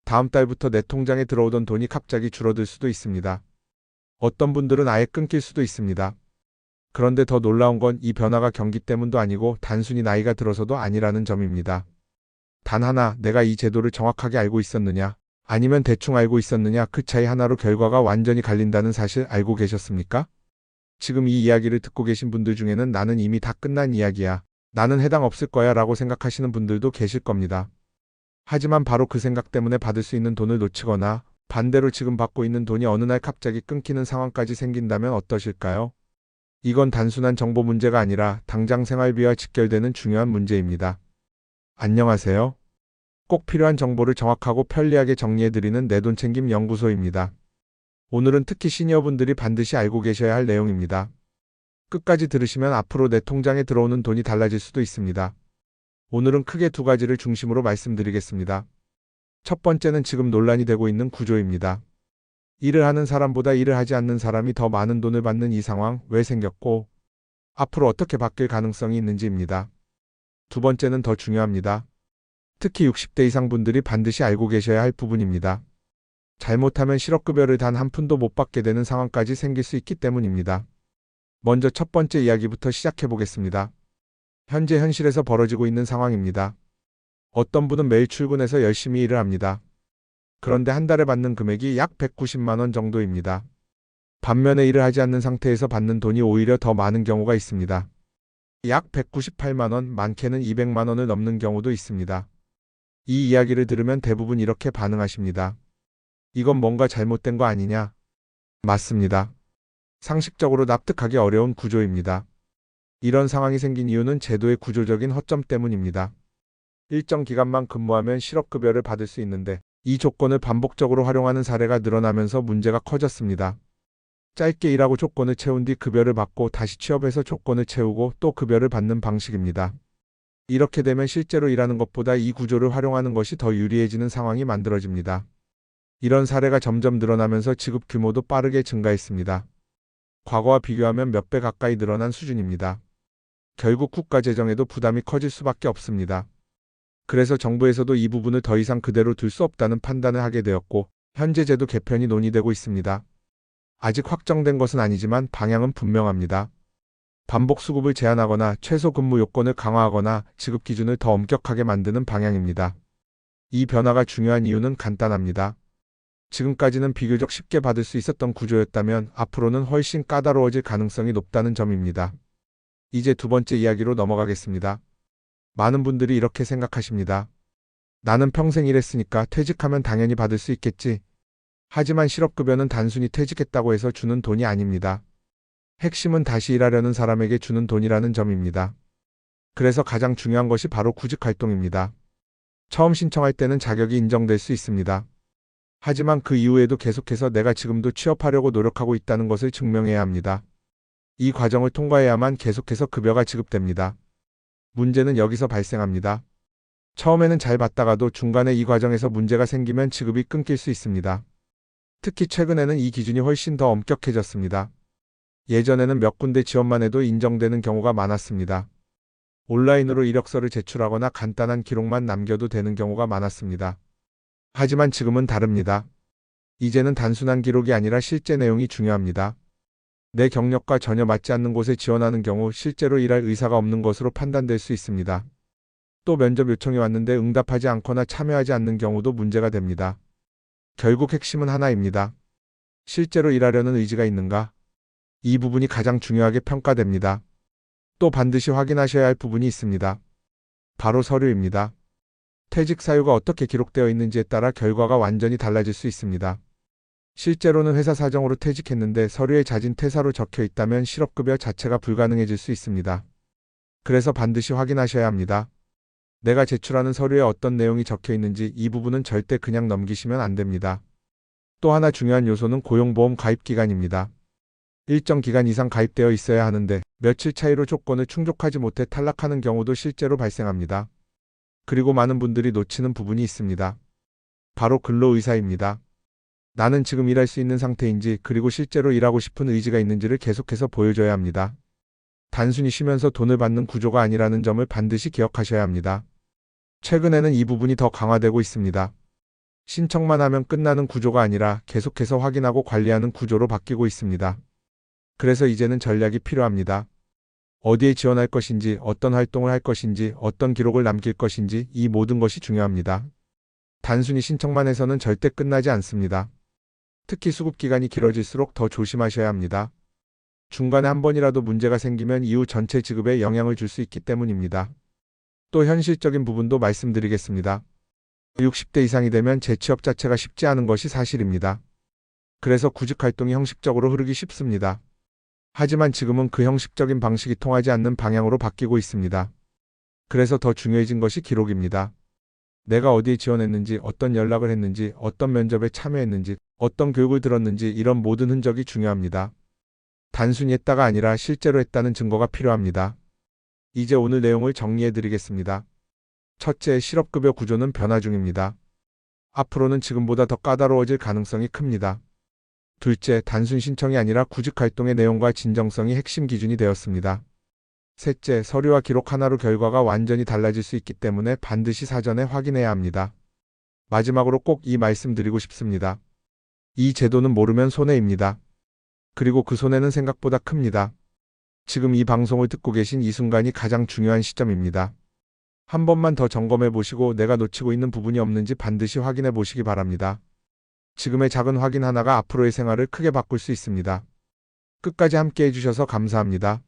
다음 달부터 내 통장에 들어오던 돈이 갑자기 줄어들 수도 있습니다. 어떤 분들은 아예 끊길 수도 있습니다. 그런데 더 놀라운 건 이 변화가 경기 때문도 아니고 단순히 나이가 들어서도 아니라는 점입니다. 단 하나, 내가 이 제도를 정확하게 알고 있었느냐, 아니면 대충 알고 있었느냐, 그 차이 하나로 결과가 완전히 갈린다는 사실 알고 계셨습니까? 지금 이 이야기를 듣고 계신 분들 중에는 나는 이미 다 끝난 이야기야, 나는 해당 없을 거야 라고 생각하시는 분들도 계실 겁니다. 하지만 바로 그 생각 때문에 받을 수 있는 돈을 놓치거나 반대로 지금 받고 있는 돈이 어느 날 갑자기 끊기는 상황까지 생긴다면 어떠실까요? 이건 단순한 정보 문제가 아니라 당장 생활비와 직결되는 중요한 문제입니다. 안녕하세요. 꼭 필요한 정보를 정확하고 편리하게 정리해드리는 내돈챙김 연구소입니다. 오늘은 특히 시니어분들이 반드시 알고 계셔야 할 내용입니다. 끝까지 들으시면 앞으로 내 통장에 들어오는 돈이 달라질 수도 있습니다. 오늘은 크게 두 가지를 중심으로 말씀드리겠습니다. 첫 번째는 지금 논란이 되고 있는 구조입니다. 일을 하는 사람보다 일을 하지 않는 사람이 더 많은 돈을 받는 이 상황 왜 생겼고 앞으로 어떻게 바뀔 가능성이 있는지입니다. 두 번째는 더 중요합니다. 특히 60대 이상 분들이 반드시 알고 계셔야 할 부분입니다. 잘못하면 실업급여를 단 한 푼도 못 받게 되는 상황까지 생길 수 있기 때문입니다. 먼저 첫 번째 이야기부터 시작해 보겠습니다. 현재 현실에서 벌어지고 있는 상황입니다. 어떤 분은 매일 출근해서 열심히 일을 합니다. 그런데 한 달에 받는 금액이 약 190만 원 정도입니다. 반면에 일을 하지 않는 상태에서 받는 돈이 오히려 더 많은 경우가 있습니다. 약 198만 원, 많게는 200만 원을 넘는 경우도 있습니다. 이 이야기를 들으면 대부분 이렇게 반응하십니다. 이건 뭔가 잘못된 거 아니냐? 맞습니다. 상식적으로 납득하기 어려운 구조입니다. 이런 상황이 생긴 이유는 제도의 구조적인 허점 때문입니다. 일정 기간만 근무하면 실업급여를 받을 수 있는데 이 조건을 반복적으로 활용하는 사례가 늘어나면서 문제가 커졌습니다. 짧게 일하고 조건을 채운 뒤 급여를 받고 다시 취업해서 조건을 채우고 또 급여를 받는 방식입니다. 이렇게 되면 실제로 일하는 것보다 이 구조를 활용하는 것이 더 유리해지는 상황이 만들어집니다. 이런 사례가 점점 늘어나면서 지급 규모도 빠르게 증가했습니다. 과거와 비교하면 몇 배 가까이 늘어난 수준입니다. 결국 국가 재정에도 부담이 커질 수밖에 없습니다. 그래서 정부에서도 이 부분을 더 이상 그대로 둘 수 없다는 판단을 하게 되었고 현재 제도 개편이 논의되고 있습니다. 아직 확정된 것은 아니지만 방향은 분명합니다. 반복 수급을 제한하거나 최소 근무 요건을 강화하거나 지급 기준을 더 엄격하게 만드는 방향입니다. 이 변화가 중요한 이유는 간단합니다. 지금까지는 비교적 쉽게 받을 수 있었던 구조였다면 앞으로는 훨씬 까다로워질 가능성이 높다는 점입니다. 이제 두 번째 이야기로 넘어가겠습니다. 많은 분들이 이렇게 생각하십니다. 나는 평생 일했으니까 퇴직하면 당연히 받을 수 있겠지. 하지만 실업급여는 단순히 퇴직했다고 해서 주는 돈이 아닙니다. 핵심은 다시 일하려는 사람에게 주는 돈이라는 점입니다. 그래서 가장 중요한 것이 바로 구직활동입니다. 처음 신청할 때는 자격이 인정될 수 있습니다. 하지만 그 이후에도 계속해서 내가 지금도 취업하려고 노력하고 있다는 것을 증명해야 합니다. 이 과정을 통과해야만 계속해서 급여가 지급됩니다. 문제는 여기서 발생합니다. 처음에는 잘 받다가도 중간에 이 과정에서 문제가 생기면 지급이 끊길 수 있습니다. 특히 최근에는 이 기준이 훨씬 더 엄격해졌습니다. 예전에는 몇 군데 지원만 해도 인정되는 경우가 많았습니다. 온라인으로 이력서를 제출하거나 간단한 기록만 남겨도 되는 경우가 많았습니다. 하지만 지금은 다릅니다. 이제는 단순한 기록이 아니라 실제 내용이 중요합니다. 내 경력과 전혀 맞지 않는 곳에 지원하는 경우 실제로 일할 의사가 없는 것으로 판단될 수 있습니다. 또 면접 요청이 왔는데 응답하지 않거나 참여하지 않는 경우도 문제가 됩니다. 결국 핵심은 하나입니다. 실제로 일하려는 의지가 있는가? 이 부분이 가장 중요하게 평가됩니다. 또 반드시 확인하셔야 할 부분이 있습니다. 바로 서류입니다. 퇴직 사유가 어떻게 기록되어 있는지에 따라 결과가 완전히 달라질 수 있습니다. 실제로는 회사 사정으로 퇴직했는데 서류에 자진 퇴사로 적혀 있다면 실업급여 자체가 불가능해질 수 있습니다. 그래서 반드시 확인하셔야 합니다. 내가 제출하는 서류에 어떤 내용이 적혀 있는지 이 부분은 절대 그냥 넘기시면 안 됩니다. 또 하나 중요한 요소는 고용보험 가입 기간입니다. 일정 기간 이상 가입되어 있어야 하는데 며칠 차이로 조건을 충족하지 못해 탈락하는 경우도 실제로 발생합니다. 그리고 많은 분들이 놓치는 부분이 있습니다. 바로 근로의사입니다. 나는 지금 일할 수 있는 상태인지 그리고 실제로 일하고 싶은 의지가 있는지를 계속해서 보여줘야 합니다. 단순히 쉬면서 돈을 받는 구조가 아니라는 점을 반드시 기억하셔야 합니다. 최근에는 이 부분이 더 강화되고 있습니다. 신청만 하면 끝나는 구조가 아니라 계속해서 확인하고 관리하는 구조로 바뀌고 있습니다. 그래서 이제는 전략이 필요합니다. 어디에 지원할 것인지, 어떤 활동을 할 것인지, 어떤 기록을 남길 것인지 이 모든 것이 중요합니다. 단순히 신청만 해서는 절대 끝나지 않습니다. 특히 수급 기간이 길어질수록 더 조심하셔야 합니다. 중간에 한 번이라도 문제가 생기면 이후 전체 지급에 영향을 줄 수 있기 때문입니다. 또 현실적인 부분도 말씀드리겠습니다. 60대 이상이 되면 재취업 자체가 쉽지 않은 것이 사실입니다. 그래서 구직 활동이 형식적으로 흐르기 쉽습니다. 하지만 지금은 그 형식적인 방식이 통하지 않는 방향으로 바뀌고 있습니다. 그래서 더 중요해진 것이 기록입니다. 내가 어디에 지원했는지, 어떤 연락을 했는지, 어떤 면접에 참여했는지, 어떤 교육을 들었는지 이런 모든 흔적이 중요합니다. 단순히 했다가 아니라 실제로 했다는 증거가 필요합니다. 이제 오늘 내용을 정리해 드리겠습니다. 첫째, 실업급여 구조는 변화 중입니다. 앞으로는 지금보다 더 까다로워질 가능성이 큽니다. 둘째, 단순 신청이 아니라 구직 활동의 내용과 진정성이 핵심 기준이 되었습니다. 셋째, 서류와 기록 하나로 결과가 완전히 달라질 수 있기 때문에 반드시 사전에 확인해야 합니다. 마지막으로 꼭 이 말씀 드리고 싶습니다. 이 제도는 모르면 손해입니다. 그리고 그 손해는 생각보다 큽니다. 지금 이 방송을 듣고 계신 이 순간이 가장 중요한 시점입니다. 한 번만 더 점검해 보시고 내가 놓치고 있는 부분이 없는지 반드시 확인해 보시기 바랍니다. 지금의 작은 확인 하나가 앞으로의 생활을 크게 바꿀 수 있습니다. 끝까지 함께 해주셔서 감사합니다.